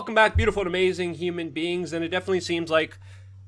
Welcome back, beautiful and amazing human beings, and it definitely seems like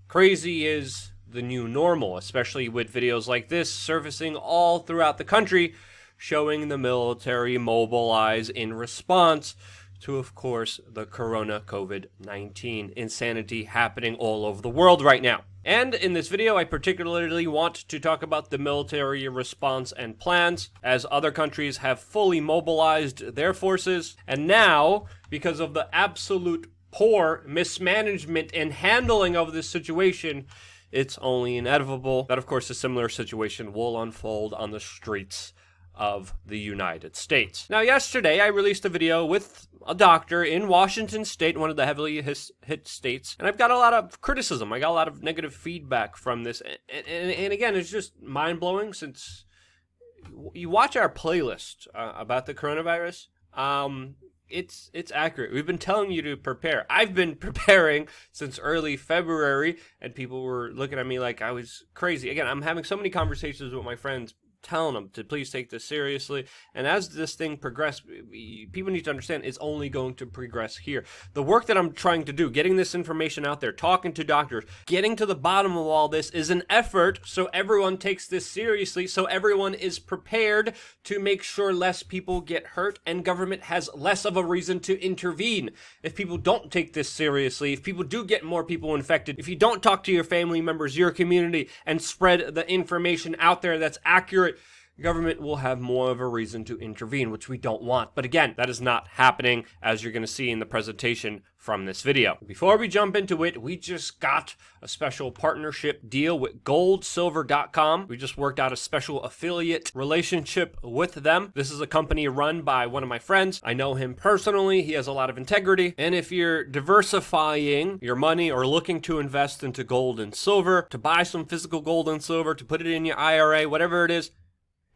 crazy is the new normal, especially with videos like this surfacing all throughout the country, showing the military mobilize in response to, of course, the COVID-19 insanity happening all over the world right now. And in this video, I particularly want to talk about the military response and plans, as other countries have fully mobilized their forces. And now, because of the absolute poor mismanagement and handling of this situation, it's only inevitable that, of course, a similar situation will unfold on the streets of the United States. Now, yesterday, I released a video with a doctor in Washington State, one of the heavily hit states, and I've got a lot of criticism. I got a lot of negative feedback from this, and again, it's just mind-blowing since you watch our playlist about the coronavirus. It's accurate. We've been telling you to prepare. I've been preparing since early February, and people were looking at me like I was crazy. Again, I'm having so many conversations with my friends, telling them to please take this seriously. And as this thing progresses, people need to understand it's only going to progress here. The work that I'm trying to do, getting this information out there, talking to doctors, getting to the bottom of all this is an effort so everyone takes this seriously, so everyone is prepared to make sure less people get hurt and government has less of a reason to intervene. If people don't take this seriously, if people do get more people infected, if you don't talk to your family members, your community, and spread the information out there that's accurate, government will have more of a reason to intervene, which we don't want. But again, that is not happening, as you're going to see in the presentation from this video. Before we jump into it, we just got a special partnership deal with goldsilver.com. We just worked out a special affiliate relationship with them. This is a company run by one of my friends. I know him personally. He has a lot of integrity. And if you're diversifying your money or looking to invest into gold and silver, to buy some physical gold and silver, to put it in your IRA, whatever it is,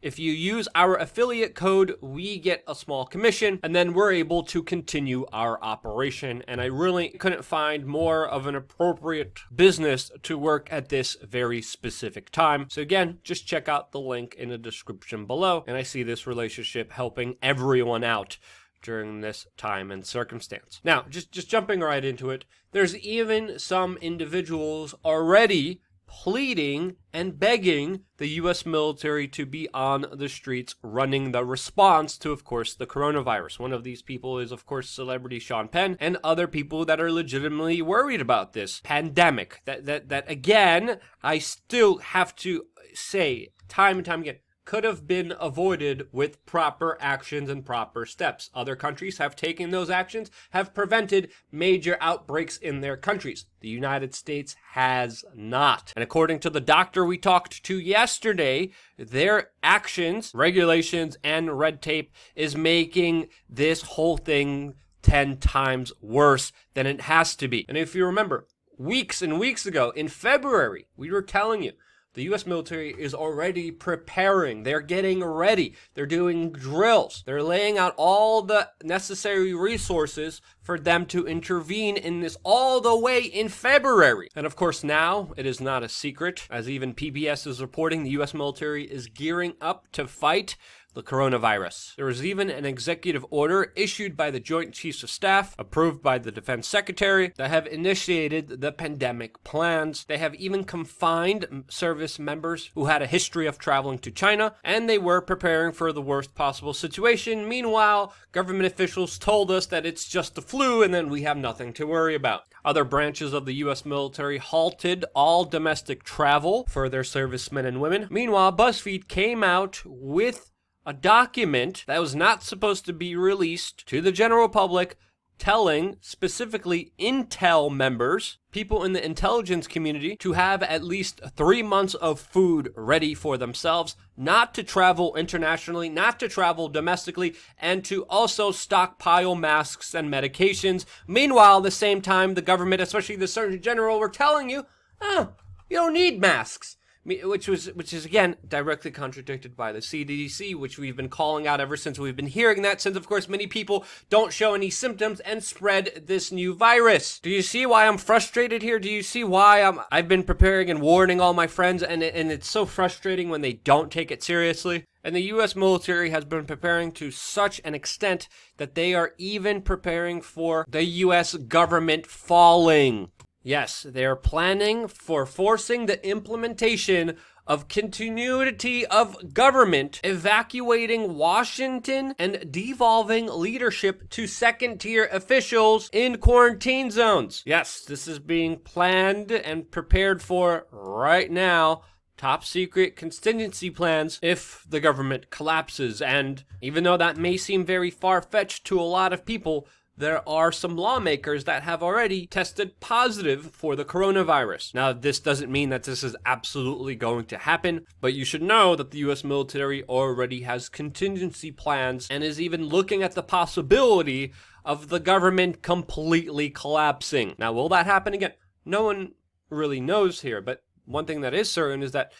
if you use our affiliate code, we get a small commission, and then we're able to continue our operation. And I really couldn't find more of an appropriate business to work at this very specific time. So again, just check out the link in the description below. And I see this relationship helping everyone out during this time and circumstance. Now, just jumping right into it, there's even some individuals already pleading and begging the U.S. military to be on the streets running the response to, of course, the coronavirus. One of these people is, of course, celebrity Sean Penn, and other people that are legitimately worried about this pandemic. That again, I still have to say time and time again, could have been avoided with proper actions and proper steps. Other countries have taken those actions, have prevented major outbreaks in their countries. The United States has not. And according to the doctor we talked to yesterday, their actions, regulations, and red tape is making this whole thing 10 times worse than it has to be. And if you remember, weeks and weeks ago, in February, we were telling you, the U.S. military is already preparing. They're getting ready. They're doing drills. They're laying out all the necessary resources for them to intervene in this all the way in February. And of course, now it is not a secret, as even PBS is reporting, the U.S. military is gearing up to fight the coronavirus. There was even an executive order issued by the Joint Chiefs of Staff, approved by the Defense Secretary, that have initiated the pandemic plans. They have even confined service members who had a history of traveling to China, and they were preparing for the worst possible situation. Meanwhile, government officials told us that it's just the flu and then we have nothing to worry about. Other branches of the U.S. military halted all domestic travel for their servicemen and women. Meanwhile, BuzzFeed came out with a document that was not supposed to be released to the general public, telling specifically Intel members, people in the intelligence community, to have at least 3 months of food ready for themselves, not to travel internationally, not to travel domestically, and to also stockpile masks and medications. Meanwhile, at the same time, the government, especially the Surgeon General, were telling you, you don't need masks. which is again directly contradicted by the CDC, which we've been calling out ever since we've been hearing that, since of course many people don't show any symptoms and spread this new virus. Do you see why I'm frustrated here? Do you see why I've been preparing and warning all my friends, and it's so frustrating when they don't take it seriously? And the U.S. military has been preparing to such an extent that they are even preparing for the U.S. government falling. Yes, they are planning for forcing the implementation of continuity of government, evacuating Washington, and devolving leadership to second-tier officials in quarantine zones. Yes, this is being planned and prepared for right now. Top secret contingency plans if the government collapses. And even though that may seem very far-fetched to a lot of people, there are some lawmakers that have already tested positive for the coronavirus. Now, this doesn't mean that this is absolutely going to happen, but you should know that the U.S. military already has contingency plans and is even looking at the possibility of the government completely collapsing. Now, will that happen again? No one really knows here, but one thing that is certain is that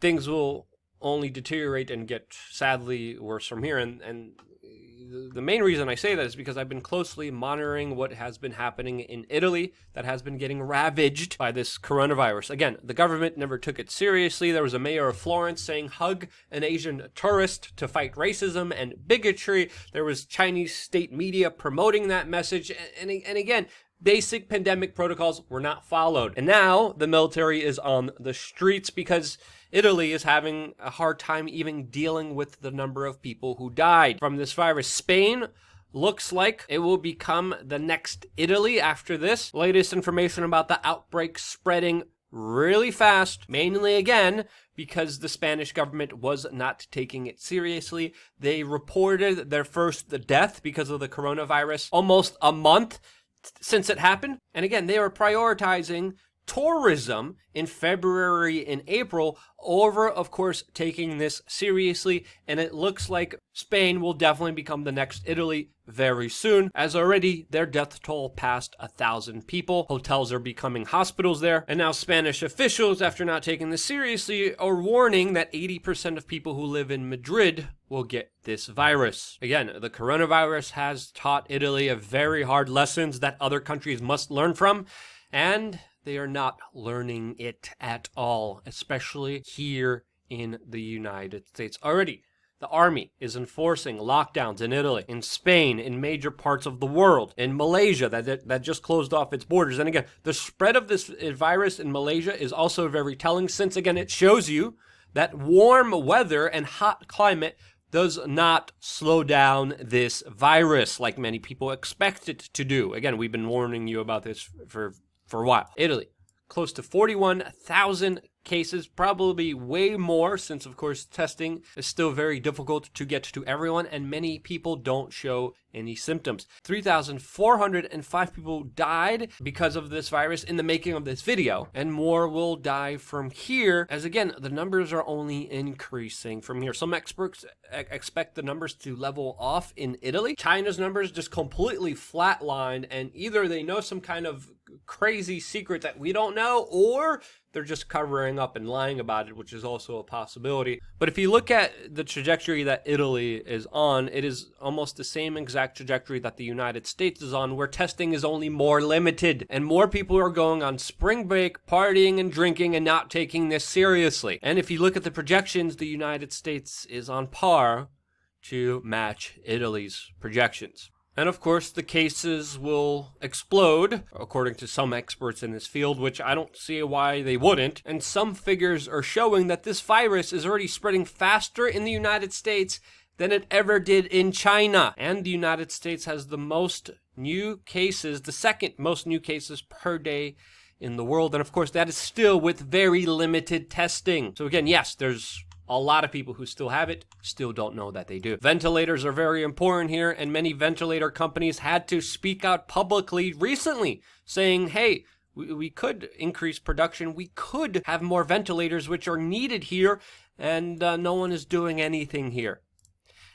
things will only deteriorate and get sadly worse from here. And the main reason I say that is because I've been closely monitoring what has been happening in Italy that has been getting ravaged by this coronavirus. Again, the government never took it seriously. There was a mayor of Florence saying, hug an Asian tourist to fight racism and bigotry. There was Chinese state media promoting that message. And again, basic pandemic protocols were not followed. And now the military is on the streets because Italy is having a hard time even dealing with the number of people who died from this virus. Spain looks like it will become the next Italy after this. Latest information about the outbreak spreading really fast, mainly again because the Spanish government was not taking it seriously. They reported their first death because of the coronavirus almost a month since it happened. And again, they were prioritizing tourism in February and April over, of course, taking this seriously. And it looks like Spain will definitely become the next Italy very soon, as already their death toll passed 1,000 people. Hotels are becoming hospitals there. And now Spanish officials, after not taking this seriously, are warning that 80% of people who live in Madrid will get this virus. Again, the coronavirus has taught Italy a very hard lessons that other countries must learn from, and they are not learning it at all, especially here in the United States. Already, the army is enforcing lockdowns in Italy, in Spain, in major parts of the world, in Malaysia that just closed off its borders. And again, the spread of this virus in Malaysia is also very telling, since again, it shows you that warm weather and hot climate does not slow down this virus like many people expect it to do. Again, we've been warning you about this for a while. Italy, close to 41,000 cases, probably way more, since of course testing is still very difficult to get to everyone and many people don't show any symptoms. 3,405 people died because of this virus in the making of this video, and more will die from here, as again, the numbers are only increasing from here. Some experts expect the numbers to level off in Italy. China's numbers just completely flatlined, and either they know some kind of crazy secret that we don't know, or they're just covering up and lying about it, which is also a possibility. But if you look at the trajectory that Italy is on, it is almost the same exact trajectory that the United States is on, where testing is only more limited and more people are going on spring break, partying and drinking and not taking this seriously. And if you look at the projections, the United States is on par to match Italy's projections. And of course, the cases will explode, according to some experts in this field, which I don't see why they wouldn't. And some figures are showing that this virus is already spreading faster in the United States than it ever did in China. And the United States has the most new cases, the second most new cases per day in the world. And of course, that is still with very limited testing. So again, yes, there's a lot of people who still have it still don't know that they do. Ventilators are very important here, and many ventilator companies had to speak out publicly recently saying, hey, we could increase production, we could have more ventilators which are needed here, and no one is doing anything here.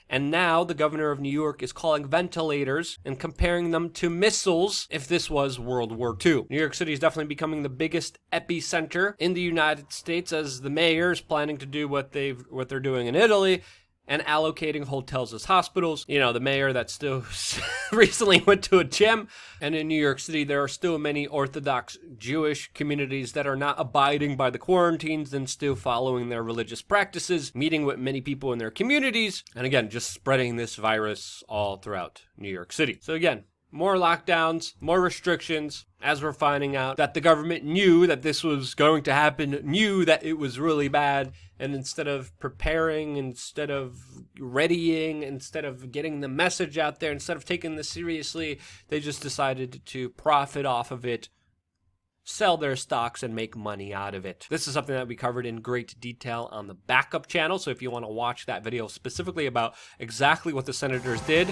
And now the governor of New York is calling ventilators and comparing them to missiles if this was World War II. New York City is definitely becoming the biggest epicenter in the United States, as the mayor is planning to do what they're doing in Italy and allocating hotels as hospitals. You know, the mayor that still recently went to a gym. And in New York City, there are still many Orthodox Jewish communities that are not abiding by the quarantines and still following their religious practices, meeting with many people in their communities, and again, just spreading this virus all throughout New York City. So again, more lockdowns, more restrictions, as we're finding out that the government knew that this was going to happen, knew that it was really bad, and instead of preparing, instead of readying, instead of getting the message out there, instead of taking this seriously, they just decided to profit off of it, sell their stocks, and make money out of it. This is something that we covered in great detail on the backup channel, so if you want to watch that video specifically about exactly what the senators did,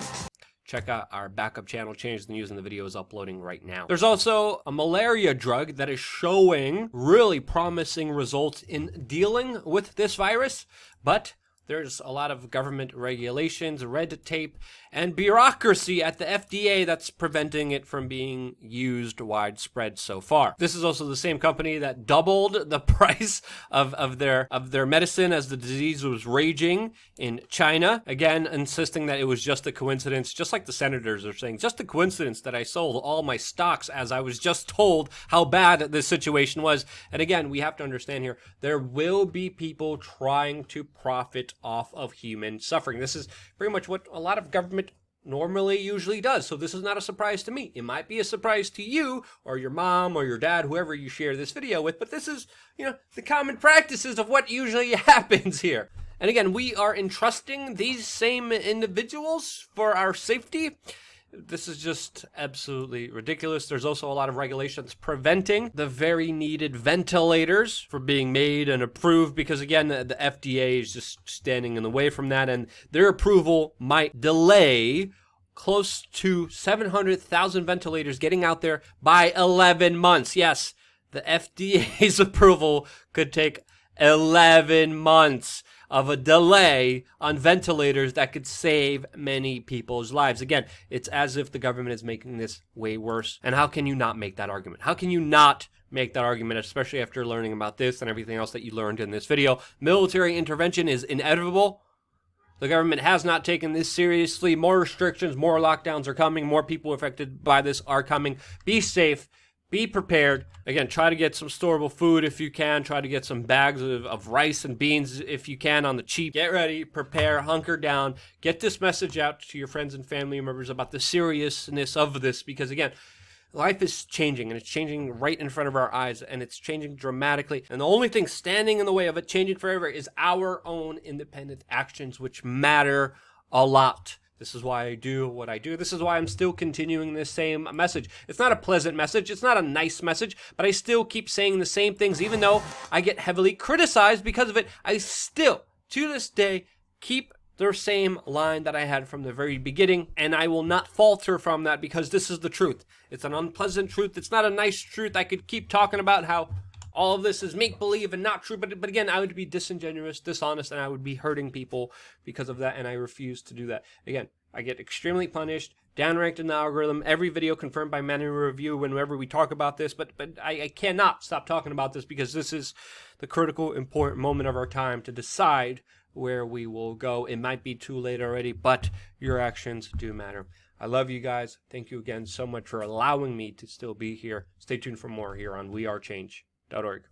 check out our backup channel, Change the News, and the video is uploading right now. There's also a malaria drug that is showing really promising results in dealing with this virus, but there's a lot of government regulations, red tape, and bureaucracy at the FDA that's preventing it from being used widespread so far. This is also the same company that doubled the price of their medicine as the disease was raging in China. Again, insisting that it was just a coincidence, just like the senators are saying, just a coincidence that I sold all my stocks as I was just told how bad this situation was. And again, we have to understand here, there will be people trying to profit off of human suffering. This is pretty much what a lot of government normally usually does. So this is not a surprise to me. It might be a surprise to you or your mom or your dad, whoever you share this video with, but this is, the common practices of what usually happens here. And again, we are entrusting these same individuals for our safety. This is just absolutely ridiculous. There's also a lot of regulations preventing the very needed ventilators from being made and approved because, again, the FDA is just standing in the way from that, and their approval might delay close to 700,000 ventilators getting out there by 11 months. Yes, the FDA's approval could take 11 months of a delay on ventilators that could save many people's lives. Again, it's as if the government is making this way worse. And how can you not make that argument? How can you not make that argument, especially after learning about this and everything else that you learned in this video? Military intervention is inevitable. The government has not taken this seriously. More restrictions, more lockdowns are coming. More people affected by this are coming. Be safe. Be prepared. Again, try to get some storable food if you can. Try to get some bags of rice and beans if you can on the cheap. Get ready, prepare, hunker down. Get this message out to your friends and family members about the seriousness of this because, again, life is changing, and it's changing right in front of our eyes, and it's changing dramatically. And the only thing standing in the way of it changing forever is our own independent actions, which matter a lot. This is why I do what I do. This is why I'm still continuing this same message. It's not a pleasant message. It's not a nice message, but I still keep saying the same things, even though I get heavily criticized because of it. I still, to this day, keep the same line that I had from the very beginning, and I will not falter from that because this is the truth. It's an unpleasant truth. It's not a nice truth. I could keep talking about how all of this is make-believe and not true, but again, I would be disingenuous, dishonest, and I would be hurting people because of that, and I refuse to do that. Again, I get extremely punished, downranked in the algorithm, every video confirmed by Manual Review whenever we talk about this, but I cannot stop talking about this because this is the critical, important moment of our time to decide where we will go. It might be too late already, but your actions do matter. I love you guys. Thank you again so much for allowing me to still be here. Stay tuned for more here on WeAreChange.org.